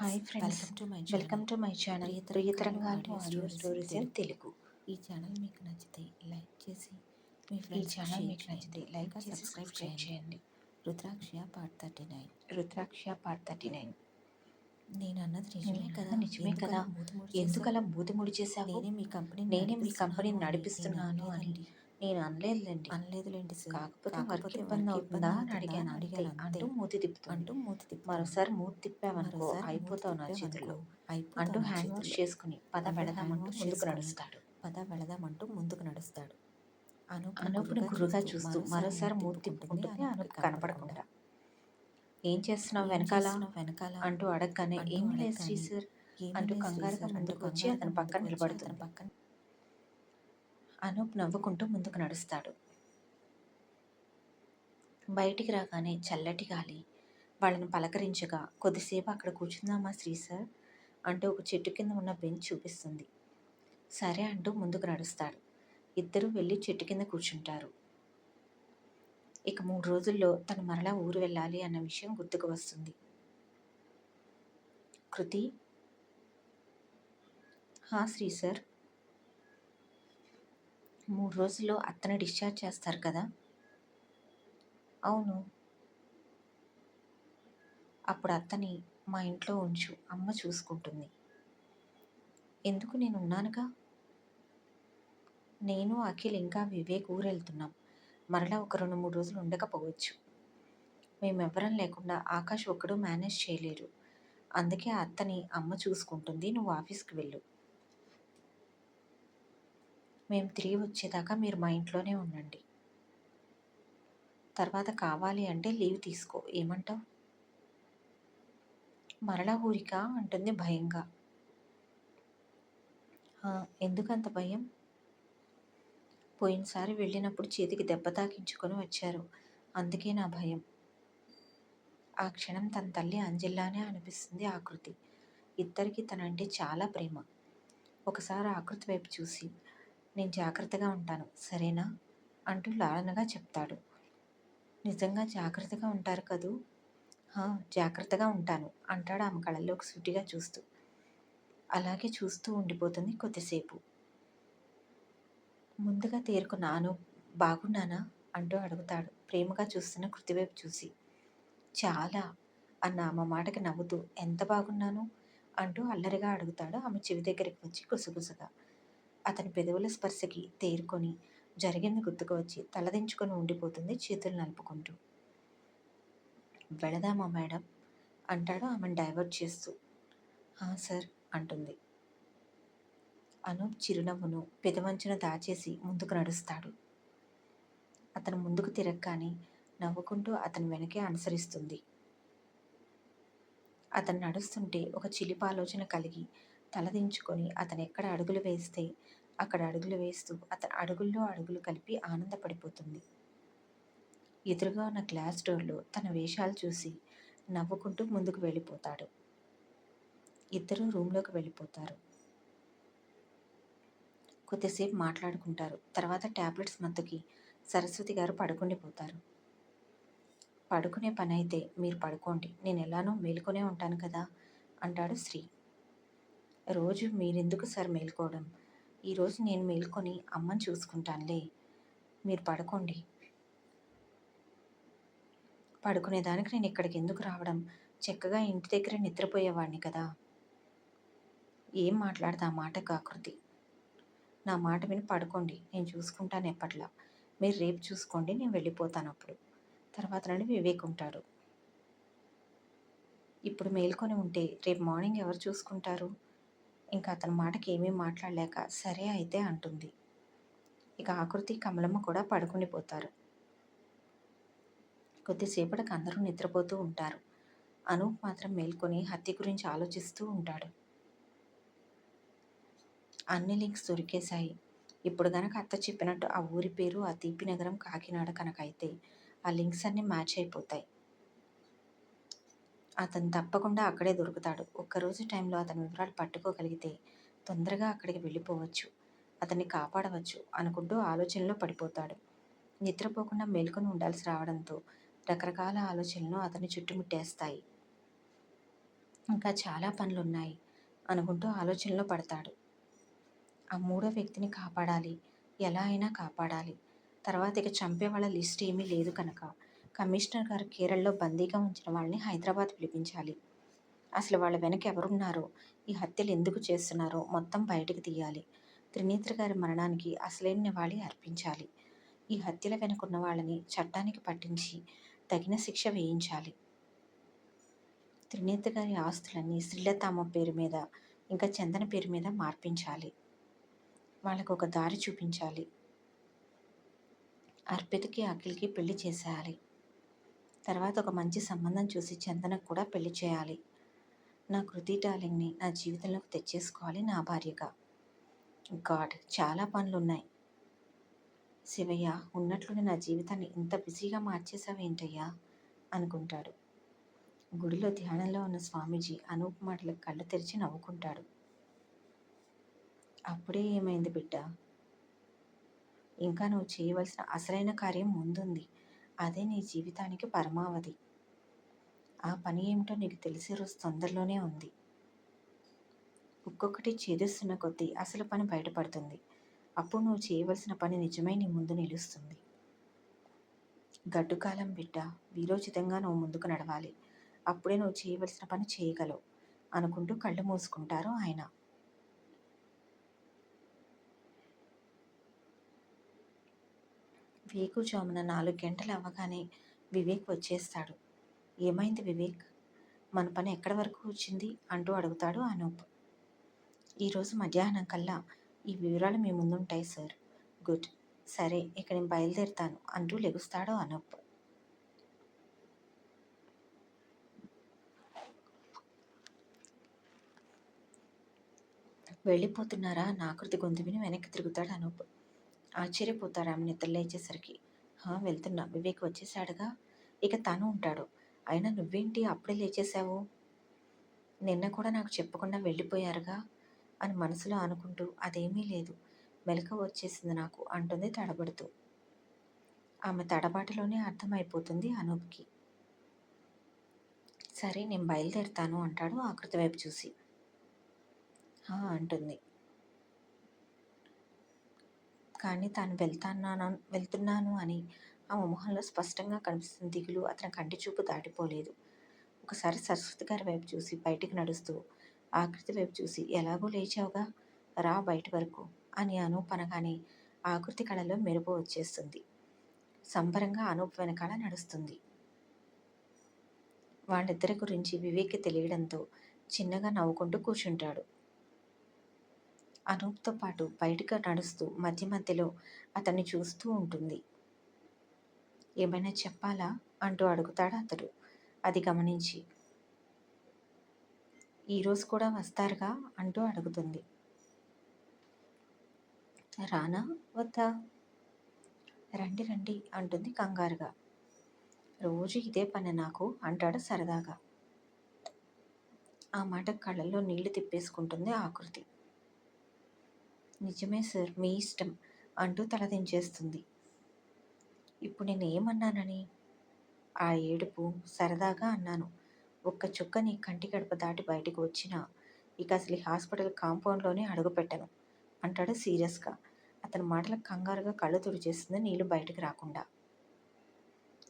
Friends, hi friends, welcome to my welcome channel to my channel Priyatarangalu Priyatarangalu audio audio stories in stories in Telugu. Telugu. ఈ channel మీకు నచ్చితే like చేసి మీ ఈ ఫ్రెండ్స్కి channel share మీకు నచ్చితే చేయండి. లైక్ ఇంకా చేసి సబ్స్క్రైబ్ సబ్స్క్రైబ్ చేయండి. చేయండి. రుద్రాక్ష పార్ట్ 39. రుద్రాక్ష పార్ట్ 39. నేను అన్నది నిజమే కదా, నేనన్నది నిజమే కదా, ఎందుకలా మూతి ముడి చేసావు? ఎందుకలా మూతి ముడి చేసావు? నేనే మీ కంపెనీని నేనే మీ నడిపిస్తున్నాను కంపెనీని అని నేను నడిపిస్తున్నాను అని అనలేదండి. నేను అనలేదులేండి. అనలేదులేండి సార్, కాకపోతే వర్క్ కాకపోతే ఇబ్బంది వర్క్ అవుతుందా ఇబ్బంది అని అవుతుందా అడిగాను అని అంతే అడిగాను అంతే అంటూ మూతి తిప్పుతుంది. అంటూ మూతి తిప్పుతుంది. మరోసారి మూతి తిప్పావనుకో మరోసారి మూతి అయిపోతావు నా తిప్పావనుకో చేతుల్లో అంటూ అయిపోతావు నా హ్యాండ్ వాష్ చేతుల్లో చేసుకుని పద అంటూ హ్యాండ్ పెడదామంటూ వాష్ ముందుకు చేసుకొని నడుస్తాడు. పద వెళదామంటూ ముందుకు నడుస్తాడు. అనూప్‌ని అనూప్‌ని గుర్రుగా గుర్రుగా చూస్తూ చూస్తూ మరోసారి మరోసారి మూతి మూతి తిప్పుకుంటుంది తిప్పుకుంటుంది అనూప్‌కి అనూప్ కనపడకుండా. కనపడకుండా. "ఏం చేస్తున్నావు "ఏం వెనకాల?" చేస్తున్నావు వెనకాల?" అంటూ అడగగానే అంటూ "ఏమీ లేదు అడగగానే, శ్రీసర్" "ఏమీ అంటూ లేదు కంగారుగా శ్రీసర్" అంటూ ముందుకు వచ్చి కంగారుగా అతని పక్కన ముందుకు వచ్చి అతని నిలబడుతుంది. పక్కన అనూప్ నవ్వుకుంటూ ముందుకు నడుస్తాడు. బయటికి రాగానే చల్లటి గాలి వాళ్ళని పలకరించగా, "కొద్దిసేపు అక్కడ కూర్చుందామా శ్రీసర్" అంటూ ఒక చెట్టు కింద ఉన్న బెంచ్ చూపిస్తుంది. సరే అంటూ ముందుకు నడుస్తాడు. ఇద్దరూ వెళ్ళి చెట్టు కింద కూర్చుంటారు. ఇక 3 రోజుల్లో తను మరలా ఊరు వెళ్ళాలి అన్న విషయం గుర్తుకు వస్తుంది. కృతి, "హా శ్రీసర్, 3 రోజుల్లో అత్తని డిశ్చార్జ్ చేస్తారు కదా?" "అవును." "అప్పుడు అత్తని మా ఇంట్లో ఉంచు, అమ్మ చూసుకుంటుంది." "ఎందుకు, నేనున్నానుగా." "నేను, అఖిల్ ఇంకా వివేక్ ఊరెళ్తున్నాం. మరలా ఒక 2-3 రోజులు ఉండకపోవచ్చు. మేమెవ్వరం లేకుండా ఆకాష్ ఒక్కడు మేనేజ్ చేయలేరు. అందుకే అత్తని అమ్మ చూసుకుంటుంది. నువ్వు ఆఫీస్‌కి వెళ్ళు. మేము తిరిగి వచ్చేదాకా మీరు మా ఇంట్లోనే ఉండండి. తర్వాత కావాలి అంటే లీవ్ తీసుకో. ఏమంటావ్?" "మరలా ఊరికా?" అంటుంది భయంగా. "ఆ, ఎందుకంత భయం?" "పోయినసారి వెళ్ళినప్పుడు చేతికి దెబ్బ తాకించుకొని వచ్చారు. అందుకే నా భయం." ఆ క్షణం తన తల్లి అంజలిలానే అనిపిస్తుంది ఆకృతి. ఇద్దరికీ తనంటే చాలా ప్రేమ. ఒకసారి ఆకృతి వైపు చూసి, "నేను జాగ్రత్తగా ఉంటాను, సరేనా?" అంటూ లాలనగా చెప్తాడు. "నిజంగా జాగ్రత్తగా ఉంటారు కదూ?" "హా, జాగ్రత్తగా ఉంటాను" అంటాడు ఆమె కళ్ళల్లోకి సూటిగా చూస్తూ. అలాగే చూస్తూ ఉండిపోతుంది కొద్దిసేపు. ముందుగా తేరుకున్న అనూప్, "బాగున్నానా?" అంటూ అడుగుతాడు ప్రేమగా చూస్తున్న కృతి వైపు చూసి. "చాలా" అన్న ఆమె మాటకి నవ్వుతూ, "ఎంత బాగున్నాను?" అంటూ అల్లరిగా అడుగుతాడు ఆమె చెవి దగ్గరికి వచ్చి గుసగుసగా. అతని పెదవుల స్పర్శకి తేరుకొని, జరిగింది గుర్తుకు వచ్చి తలదించుకొని ఉండిపోతుంది చేతులు నలుపుకుంటూ. "వెళదామా మేడం?" అంటాడు ఆమెను డైవర్ట్ చేస్తూ. "హా సార్" అంటుంది. అనూప్ చిరునవ్వును పెదవంచున దాచేసి ముందుకు నడుస్తాడు. అతను ముందుకు తిరగగానే నవ్వుకుంటూ అతని వెనకే అనుసరిస్తుంది. అతను నడుస్తుంటే ఒక చిలిపి ఆలోచన కలిగి తలదించుకొని అతనెక్కడ అడుగులు వేస్తే అక్కడ అడుగులు వేస్తూ అతని అడుగుల్లో అడుగులు కలిపి ఆనందపడిపోతుంది. ఎదురుగా ఉన్న గ్లాస్ డోర్లో తన వేషాలు చూసి నవ్వుకుంటూ ముందుకు వెళ్ళిపోతాడు. ఇద్దరూ రూంలోకి వెళ్ళిపోతారు. కొద్దిసేపు మాట్లాడుకుంటారు. తర్వాత టాబ్లెట్స్ మత్తుకి సరస్వతి గారు పడుకుండిపోతారు. "పడుకునే పనైతే మీరు పడుకోండి, నేనెలానో మేలుకొనే ఉంటాను కదా" అంటాడు శ్రీ. "రోజూ మీరెందుకు సార్ మేలుకోవడం? ఈరోజు నేను మేలుకొని అమ్మని చూసుకుంటానులే. మీరు పడుకోండి." "పడుకునేదానికి నేను ఇక్కడికి ఎందుకు రావడం? చక్కగా ఇంటి దగ్గర నిద్రపోయేవాడిని కదా." ఏం మాట్లాడదు ఆ మాటకు ఆకృతి. "నా మాట విని పడుకోండి, నేను చూసుకుంటాను ఎప్పట్లా. మీరు రేపు చూసుకోండి, నేను వెళ్ళిపోతానప్పుడు. తర్వాత నుండి వివేక్ ఉంటాడు. ఇప్పుడు మేల్కొని ఉంటే రేపు మార్నింగ్ ఎవరు చూసుకుంటారు?" ఇంకా అతని మాటకి ఏమీ మాట్లాడలేక సరే అయితే అంటుంది. ఇక ఆకృతి, కమలమ్మ కూడా పడుకుండిపోతారు. కొద్దిసేపటికి అందరూ నిద్రపోతూ ఉంటారు. అనూప్ మాత్రం మేల్కొని హత్య గురించి ఆలోచిస్తూ ఉంటాడు. అన్ని లింక్స్ దొరికేశాయి. ఇప్పుడు గనక అత్త చెప్పినట్టు ఆ ఊరి పేరు, ఆ తీపి నగరం కాకినాడ కనుకైతే ఆ లింక్స్ అన్నీ మ్యాచ్ అయిపోతాయి. అతను తప్పకుండా అక్కడే దొరుకుతాడు. ఒక్కరోజు టైంలో అతని వివరాలు పట్టుకోగలిగితే తొందరగా అక్కడికి వెళ్ళిపోవచ్చు, అతన్ని కాపాడవచ్చు అనుకుంటూ ఆలోచనలో పడిపోతాడు. నిద్రపోకుండా మేల్కొని ఉండాల్సి రావడంతో రకరకాల ఆలోచనలు అతన్ని చుట్టుముట్టేస్తాయి. ఇంకా చాలా పనులున్నాయి అనుకుంటూ ఆలోచనలో పడతాడు. ఆ మూడో వ్యక్తిని కాపాడాలి, ఎలా అయినా కాపాడాలి. తర్వాత ఇక చంపే వాళ్ళ లిస్ట్ ఏమీ లేదు కనుక కమిషనర్ గారు కేరళలో బందీగా ఉంచిన వాళ్ళని హైదరాబాద్ పిలిపించాలి. అసలు వాళ్ళ వెనక ఎవరున్నారో, ఈ హత్యలు ఎందుకు చేస్తున్నారో మొత్తం బయటకు తీయాలి. త్రినేత్ర గారి మరణానికి అసలైన నివాళి అర్పించాలి. ఈ హత్యల వెనుకున్న వాళ్ళని చట్టానికి పట్టించి తగిన శిక్ష వేయించాలి. త్రినేత్ర గారి ఆస్తులన్నీ శ్రీలతామ్మ పేరు మీద, ఇంకా చందన పేరు మీద మార్పించాలి. వాళ్ళకు ఒక దారి చూపించాలి. అర్పితకి అఖిల్కి పెళ్లి చేసేయాలి. తర్వాత ఒక మంచి సంబంధం చూసి చందనకు కూడా పెళ్లి చేయాలి. నా కృతి డార్లింగ్ని నా జీవితంలోకి తెచ్చేసుకోవాలి నా భార్యగా. గాడ్, చాలా పనులున్నాయి. శివయ్య, ఉన్నట్లుండి నా జీవితాన్ని ఇంత బిజీగా మార్చేసావేంటయ్యా అనుకుంటాడు. గుడిలో ధ్యానంలో ఉన్న స్వామీజీ అనూప్ మాటలకు కళ్ళు తెరిచి నవ్వుకుంటాడు. అప్పుడే ఏమైంది బిడ్డ? ఇంకా నువ్వు చేయవలసిన అసలైన కార్యం ముందుంది. అదే నీ జీవితానికి పరమావధి. ఆ పని ఏమిటో నీకు తెలిసే రోజు తొందరలోనే ఉంది. ఒక్కొక్కటి ఛేదిస్తున్న కొద్దీ అసలు పని బయటపడుతుంది. అప్పుడు నువ్వు చేయవలసిన పని నిజమై నీ ముందు నిలుస్తుంది. గడ్డుకాలం బిడ్డ, వీరోచితంగా నువ్వు ముందుకు నడవాలి. అప్పుడే నువ్వు చేయవలసిన పని చేయగలవు అనుకుంటూ కళ్ళు మూసుకుంటారు ఆయన. వేకుజామున 4 గంటలు అవ్వగానే వివేక్ వచ్చేస్తాడు. ఏమైంది వివేక్, మన పని ఎక్కడి వరకు వచ్చింది అంటూ అడుగుతాడు అనూప్. ఈరోజు మధ్యాహ్నం కల్లా ఈ వివరాలు మీ ముందుంటాయి సార్. గుడ్, సరే ఇక నేను బయలుదేరుతాను అంటూ లెగుస్తాడు అనూప్. వెళ్ళిపోతున్నారా నాకృతి గొంతు విని వెనక్కి తిరుగుతాడు అనూప్. ఆశ్చర్యపోతాడు ఆమె నిద్ర లేచేసరికి. వెళ్తున్నా, వివేక్ వచ్చేసాడుగా, ఇక తను ఉంటాడు. అయినా నువ్వేంటి అప్పుడే లేచేశావు? నిన్న కూడా నాకు చెప్పకుండా వెళ్ళిపోయారుగా అని మనసులో అనుకుంటూ, అదేమీ లేదు, మెలకువ వచ్చేసింది నాకు అంటుంది తడబడుతూ. ఆమె తడబాటులోనే అర్థమైపోతుంది అనూప్కి. సరే నేను బయలుదేరుతాను అంటాడు ఆకృతి వైపు చూసి. అంటుంది. కానీ తాను వెళ్తున్నాను అని ఆమె మొహంలో స్పష్టంగా కనిపిస్తుంది దిగులు అతని కంటి చూపు దాటిపోలేదు. ఒకసారి సరస్వతి గారి వైపు చూసి బయటికి నడుస్తూ ఆకృతి వైపు చూసి, ఎలాగో లేచావుగా, రా బయటి వరకు అని అనూప్ అనగానే ఆకృతి కళలో మెరుపు వచ్చేస్తుంది. సంబరంగా అనూప్ వెనకాల నడుస్తుంది. వాళ్ళిద్దరి గురించి వివేక్కి తెలియడంతో చిన్నగా నవ్వుకుంటూ కూర్చుంటాడు. అనూప్తో పాటు బయటకు నడుస్తూ మధ్య మధ్యలో అతన్ని చూస్తూ ఉంటుంది. ఏమైనా చెప్పాలా అంటూ అడుగుతాడు అతడు అది గమనించి. ఈరోజు కూడా వస్తారుగా అంటూ అడుగుతుంది. రానా వద్దా? రండి రండి అంటుంది కంగారుగా. రోజు ఇదే పని నాకు అంటాడు సరదాగా. ఆ మాట కళ్ళల్లో నీళ్లు తిప్పేసుకుంటుంది ఆకృతి. నిజమే సార్, మీ ఇష్టం అంటూ తలదించేస్తుంది. ఇప్పుడు నేను ఏమన్నానని? ఆ ఏడుపు సరదాగా అన్నాను. ఒక్క చుక్క నీ కంటి గడప దాటి బయటకు వచ్చినా ఇక అసలు ఈ హాస్పిటల్ కాంపౌండ్లోనే అడుగుపెట్టను అంటాడు సీరియస్గా. అతని మాటలకు కంగారుగా కళ్ళు తుడిచేస్తుంది నీళ్లు బయటకు రాకుండా.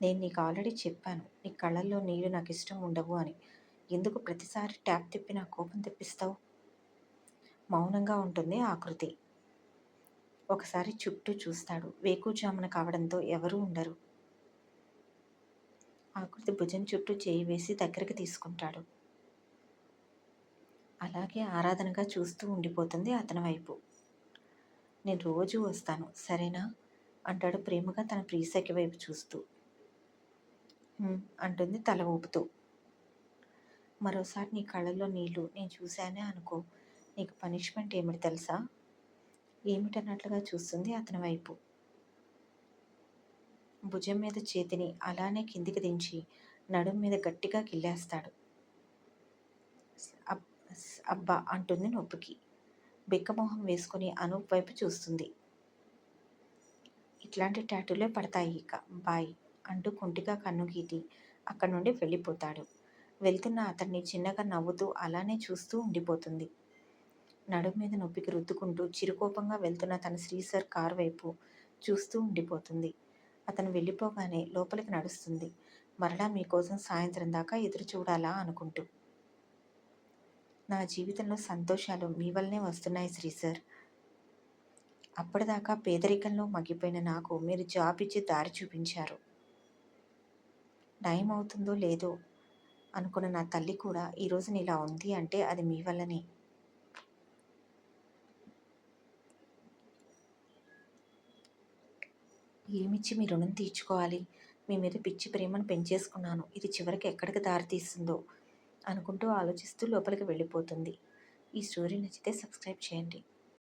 నేను నీకు ఆల్రెడీ చెప్పాను, నీ కళ్ళల్లో నీళ్లు నాకు ఇష్టం ఉండవు అని. ఎందుకు ప్రతిసారి ట్యాప్ తిప్పి నా కోపం తెప్పిస్తావు? మౌనంగా ఉంటుంది ఆకృతి. ఒకసారి చుట్టూ చూస్తాడు. వేకుజామున కావడంతో ఎవరూ ఉండరు. ఆకృతి భుజం చుట్టూ చేయి వేసి దగ్గరికి తీసుకుంటాడు. అలాగే ఆరాధనగా చూస్తూ ఉండిపోతుంది అతని వైపు. నేను రోజూ వస్తాను సరేనా అంటాడు ప్రేమగా తన ప్రియసఖి వైపు చూస్తూ. అంటుంది తల ఊపుతూ. మరోసారి నీ కళ్ళల్లో నీళ్లు నేను చూశానే అనుకో, నీకు పనిష్మెంట్ ఏమిటి తెలుసా? ఏమిటన్నట్లుగా చూస్తుంది అతని వైపు. భుజం మీద చేతిని అలానే కిందికి దించి నడుం మీద గట్టిగా గిల్లేస్తాడు. అబ్బా అంటుంది నొప్పికి. బిక్కమొహం వేసుకుని అనూప్ వైపు చూస్తుంది. ఇట్లాంటి టాటూలే పడతాయి ఇక, బాయ్ అంటూ కుంటిగా కన్ను గీటి అక్కడి నుండి వెళ్ళిపోతాడు. వెళ్తున్న అతన్ని చిన్నగా నవ్వుతూ అలానే చూస్తూ ఉండిపోతుంది. నడుం మీద నొప్పికి రుద్దుకుంటూ చిరుకోపంగా వెళ్తున్న తన శ్రీసర్ కారు వైపు చూస్తూ ఉండిపోతుంది. అతను వెళ్ళిపోగానే లోపలికి నడుస్తుంది. మరలా మీకోసం సాయంత్రం దాకా ఎదురు చూడాలా అనుకుంటూ. నా జీవితంలో సంతోషాలు మీ వల్లనే వస్తున్నాయి శ్రీసర్. అప్పటిదాకా పేదరికంలో మగ్గిపోయిన నాకు మీరు జాబ్ ఇచ్చి దారి చూపించారు. నయం అవుతుందో లేదో అనుకున్న నా తల్లి కూడా ఈరోజు ఇలా ఉంది అంటే అది మీ వల్లనే. ఏమిచ్చి మీ రుణం తీర్చుకోవాలి? మీ మీద పిచ్చి ప్రేమను పెంచేసుకున్నాను. ఇది చివరికి ఎక్కడికి దారి తీస్తుందో అనుకుంటూ ఆలోచిస్తూ లోపలికి వెళ్ళిపోతుంది. ఈ స్టోరీ నచ్చితే సబ్స్క్రైబ్ చేయండి.